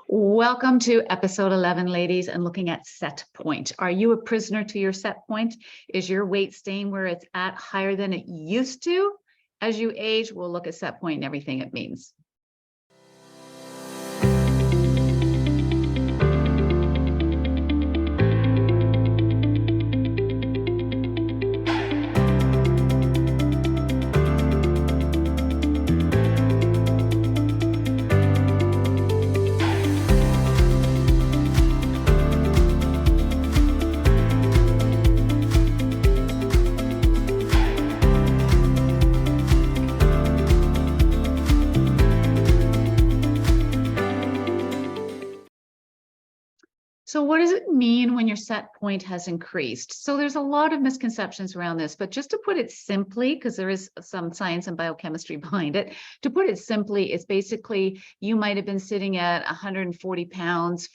Welcome to episode 11, ladies, and looking at set point. Are you a prisoner to your set point? Is your weight staying where it's at higher than it used to? As you age, we'll look at set point and everything it means. So what does it mean when your set point has increased? So there's a lot of misconceptions around this, but just to put it simply, because there is some science and biochemistry behind it, to put it simply, it's basically you might have been sitting at 140 pounds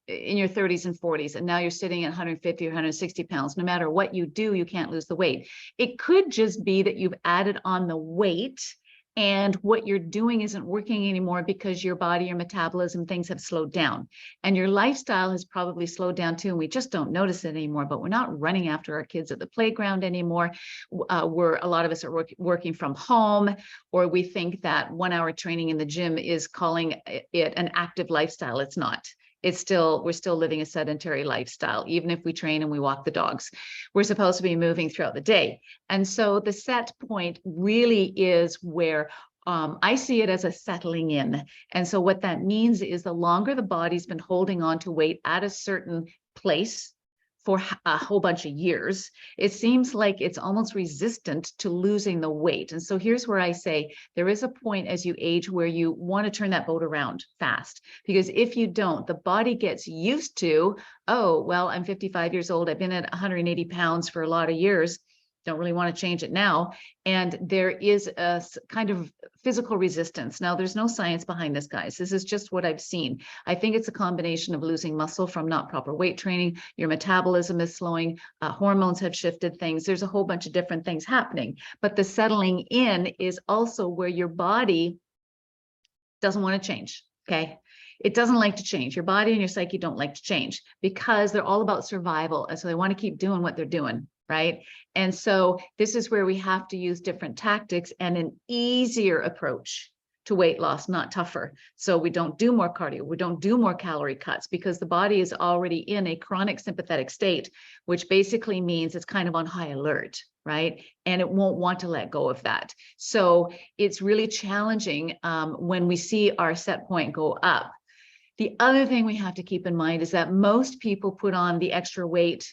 in your 30s and 40s, and now you're sitting at 150 or 160 pounds. No matter what you do, you can't lose the weight. It could just be that you've added on the weight and what you're doing isn't working anymore because your body, your metabolism, things have slowed down. And your lifestyle has probably slowed down too. And we just don't notice it anymore, but we're not running after our kids at the playground anymore. A lot of us are working from home, or we think that 1 hour training in the gym is calling it an active lifestyle. It's not. We're still living a sedentary lifestyle, even if we train and we walk the dogs. We're supposed to be moving throughout the day. And so the set point really is where I see it as a settling in. And so what that means is the longer the body's been holding on to weight at a certain place for a whole bunch of years, it seems like it's almost resistant to losing the weight. And so here's where I say there is a point as you age where you want to turn that boat around fast, because if you don't, the body gets used to, oh, well, I'm 55 years old. I've been at 180 pounds for a lot of years. Don't really want to change it now. And there is a kind of physical resistance. Now, there's no science behind this, guys. This is just what I've seen. I think it's a combination of losing muscle from not proper weight training. Your metabolism is slowing. Hormones have shifted things. There's a whole bunch of different things happening. But the settling in is also where your body doesn't want to change. Okay. It doesn't like to change. Your body and your psyche don't like to change because they're all about survival. And so they want to keep doing what they're doing. Right. And so this is where we have to use different tactics and an easier approach to weight loss, not tougher. So we don't do more cardio. We don't do more calorie cuts because the body is already in a chronic sympathetic state, which basically means it's kind of on high alert. Right. And it won't want to let go of that. So it's really challenging when we see our set point go up. The other thing we have to keep in mind is that most people put on the extra weight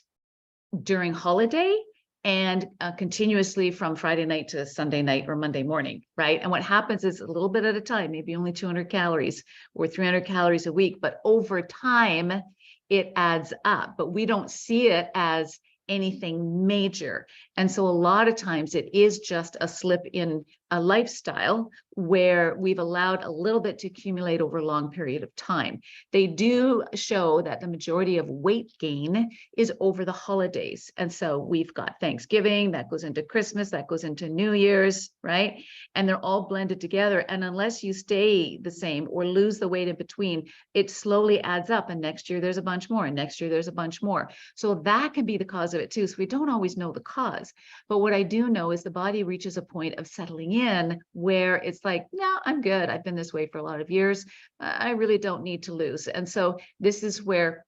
during holiday and continuously from Friday night to Sunday night or Monday morning, right? And what happens is a little bit at a time, maybe only 200 calories or 300 calories a week, but over time it adds up, but we don't see it as anything major. And so a lot of times it is just a slip in a lifestyle where we've allowed a little bit to accumulate over a long period of time. They do show that the majority of weight gain is over the holidays. And so we've got Thanksgiving, that goes into Christmas, that goes into New Year's, right? And they're all blended together. And unless you stay the same or lose the weight in between, it slowly adds up. And next year there's a bunch more, and next year there's a bunch more. So that can be the cause of it too. So we don't always know the cause. But what I do know is the body reaches a point of settling in where it's like, no, I'm good. I've been this way for a lot of years. I really don't need to lose. And so this is where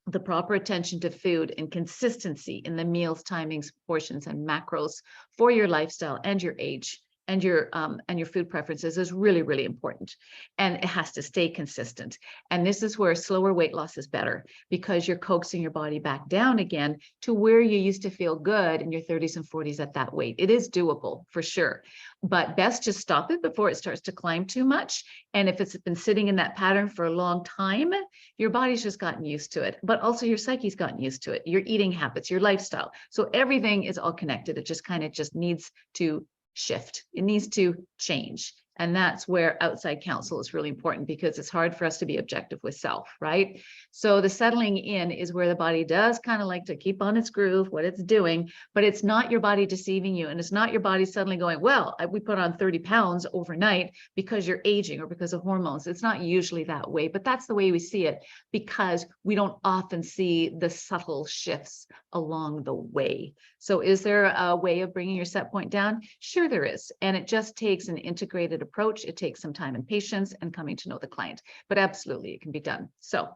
the proper attention to food and consistency in the meals, timings, portions, and macros for your lifestyle and your age and your food preferences is really, really important. And it has to stay consistent. And this is where slower weight loss is better because you're coaxing your body back down again to where you used to feel good in your 30s and 40s at that weight. It is doable for sure, but best to stop it before it starts to climb too much. And if it's been sitting in that pattern for a long time, your body's just gotten used to it, but also your psyche's gotten used to it, your eating habits, your lifestyle. So everything is all connected. It just kind of just needs to shift. It needs to change. And that's where outside counsel is really important, because it's hard for us to be objective with self, right? So the settling in is where the body does kind of like to keep on its groove, what it's doing, but it's not your body deceiving you. And it's not your body suddenly going, well, we put on 30 pounds overnight because you're aging or because of hormones. It's not usually that way, but that's the way we see it, because we don't often see the subtle shifts along the way. So is there a way of bringing your set point down? Sure, there is. And it just takes an integrated approach. It takes some time and patience and coming to know the client, but absolutely it can be done. So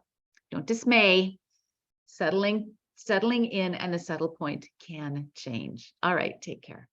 don't dismay. Settling in, and the settle point can change. All right, take care.